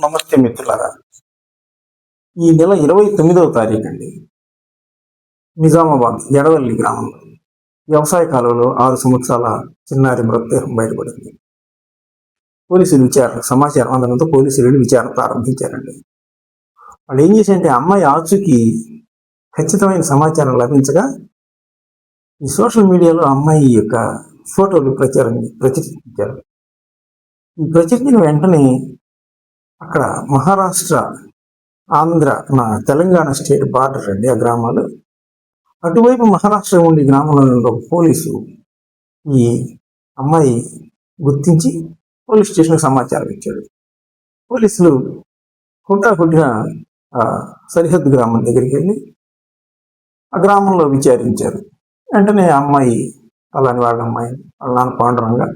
నమస్తే మిత్రులారా. ఈ నెల 29వ తారీఖు అండి నిజామాబాద్ ఎడవల్లి గ్రామంలో వ్యవసాయ కాలువలో 6 సంవత్సరాల చిన్నారి మృతదేహం బయటపడింది. పోలీసులు సమాచారం అందడంతో పోలీసులు విచారణ ప్రారంభించారండి. వాళ్ళు ఏం చేశారంటే అమ్మాయి ఆచూకీ ఖచ్చితమైన సమాచారం లభించగా ఈ సోషల్ మీడియాలో అమ్మాయి యొక్క ఫోటోలు ప్రచురించారు. ఈ ప్రచురించిన వెంటనే అక్కడ మహారాష్ట్ర, ఆంధ్ర, తెలంగాణ స్టేట్ బార్డర్ అండి ఆ గ్రామాలు. అటువైపు మహారాష్ట్ర ఉండే గ్రామంలో పోలీసు ఈ అమ్మాయి గుర్తించి పోలీస్ స్టేషన్కి సమాచారం ఇచ్చాడు. పోలీసులు హుటాహుటిన సరిహద్దు గ్రామం దగ్గరికి వెళ్ళి ఆ గ్రామంలో విచారించారు. వెంటనే ఆ అమ్మాయి అలాని వాళ్ళ అమ్మాయి వాళ్ళ నాన్న పాండురంగా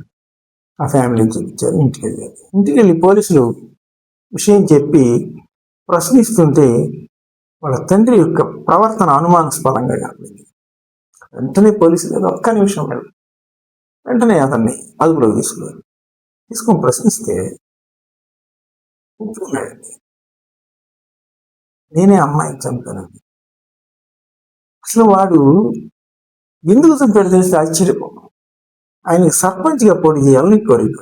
ఆ ఫ్యామిలీ చూపించారు. ఇంటికి వెళ్ళి పోలీసులు విషయం చెప్పి ప్రశ్నిస్తుంటే వాళ్ళ తండ్రి యొక్క ప్రవర్తన అనుమానాస్పదంగా కనపడింది. వెంటనే పోలీసులు ఒక్క నిమిషం వెంటనే అతన్ని అదుపులోకి తీసుకొని ప్రశ్నిస్తే కూర్చున్నాడండి. నేనే అమ్మాయిని చంపానండి. అసలు వాడు ఎందుకు చంపాడు తెలిస్తే ఆశ్చర్యపోయాం. ఆయనకి సర్పంచ్గా పోటీ చేయాలని కోరిక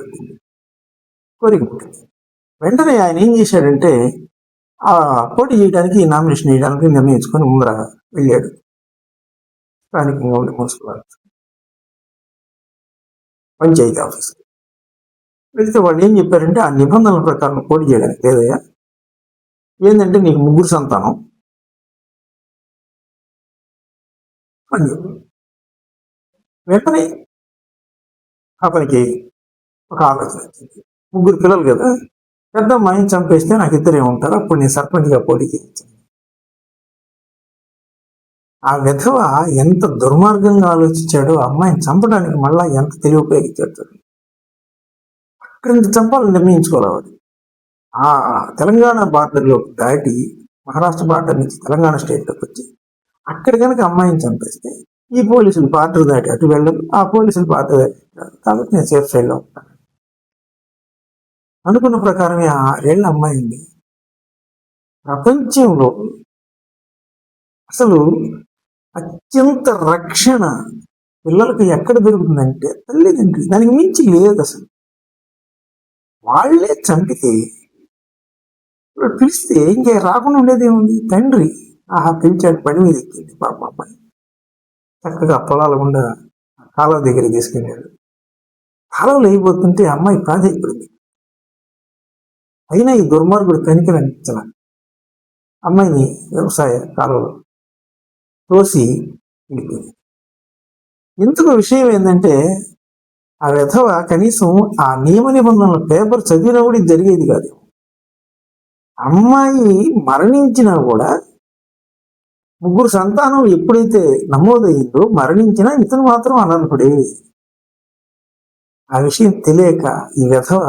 పుట్టింది. వెంటనే ఆయన ఏం చేశాడంటే ఆ పోటీ చేయడానికి నామినేషన్ వేయడానికి నిర్ణయించుకొని ముందర వెళ్ళాడు స్థానికంగా ఉండే మున్సిపల్ పంచాయతీ ఆఫీస్. వెళితే వాళ్ళు ఏం చెప్పారంటే ఆ నిబంధనల ప్రకారం పోటీ చేయడానికి లేదయ్యా, ఏంటంటే నీకు 3 సంతానం అని చెప్పి వెంటనే అతనికి ఒక ఆలోచన వచ్చింది. 3 పిల్లలు కదా, పెద్ద అమ్మాయిని చంపేస్తే నాకు 2 ఉంటారు, అప్పుడు నేను సర్పంచ్గా పోటీ చేయించాను. ఆ విధవ ఎంత దుర్మార్గంగా ఆలోచించాడో, అమ్మాయిని చంపడానికి మళ్ళా ఎంత తెలివి ఉపయోగించాడు. అక్కడి నుంచి చంపాలని నిర్ణయించుకోవాలి. ఆ తెలంగాణ బార్డర్లో దాటి మహారాష్ట్ర బార్డర్ నుంచి తెలంగాణ స్టేట్లోకి వచ్చి అక్కడ కనుక అమ్మాయిని చంపేస్తే ఈ పోలీసులు బార్డర్ దాటి అటు వెళ్ళరు, ఆ పోలీసులు బార్డర్ దాటి కాబట్టి నేను సేఫ్ సైడ్లో ఉంటాను అనుకున్న ప్రకారమే 6 ఏళ్ల అమ్మాయింది. ప్రపంచంలో అసలు అత్యంత రక్షణ పిల్లలకు ఎక్కడ దొరుకుతుందంటే తల్లిదండ్రి, దానికి మించి లేదు అసలు. వాళ్లే చంపితే పిలిస్తే ఇంకే రాకుండా ఉండేదేముంది. తండ్రి పిలిచాడు, పని మీద ఎక్కింది పాప అమ్మాయి. చక్కగా పొలాల గుండా కాలువ దగ్గర తీసుకెళ్ళాడు. కాలువలో అయిపోతుంటే అమ్మాయి ప్రాధాన్యపడింది. అయినా ఈ దుర్మార్గుడు కనికరించాల అమ్మాయిని వ్యవసాయ కాలువలో తోసి వెళ్ళిపోయింది. ఎందుకు విషయం ఏంటంటే ఆ విధవ కనీసం ఆ నియమ నిబంధనల పేపర్ చదివినా కూడా ఇది జరిగేది కాదు. అమ్మాయి మరణించినా కూడా 3 సంతానం ఎప్పుడైతే నమోదయ్యిందో మరణించినా ఇతను మాత్రం అనర్హుడే. ఆ విషయం తెలియక ఈ విధవ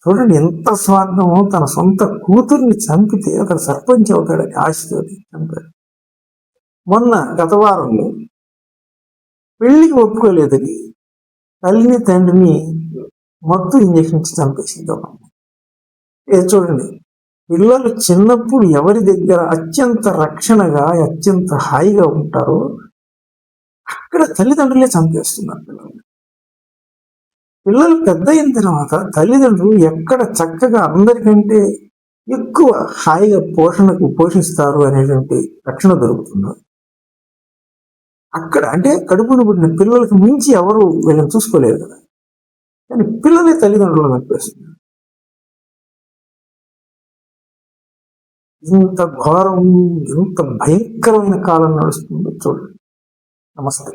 చూడండి ఎంత స్వార్థమో, తన సొంత కూతుర్ని చంపితే అతను సర్పంచ్ అవుతాడని ఆశతో చంపాడు. మొన్న గత వారంలో పెళ్లికి ఒప్పుకోలేదని తల్లిని తండ్రిని మత్తు ఇంజక్షన్ ఇచ్చి చంపేసింది. చూడండి, పిల్లలు చిన్నప్పుడు ఎవరి దగ్గర అత్యంత రక్షణగా అత్యంత హాయిగా ఉంటారో అక్కడ తల్లిదండ్రులే చంపేస్తున్నారు. పిల్లలు పెద్ద అయిన తర్వాత తల్లిదండ్రులు ఎక్కడ చక్కగా అందరికంటే ఎక్కువ హాయిగా పోషిస్తారు అనేటువంటి రక్షణ దొరుకుతున్నారు. అక్కడ అంటే కడుపును పుట్టిన పిల్లలకు మించి ఎవరు వీళ్ళని చూసుకోలేరు కదా, కానీ పిల్లలే తల్లిదండ్రులు చంపేస్తున్నారు. ఇంత ఘోరం, ఇంత భయంకరమైన కాలం నడుస్తుందో చూడండి. నమస్తే.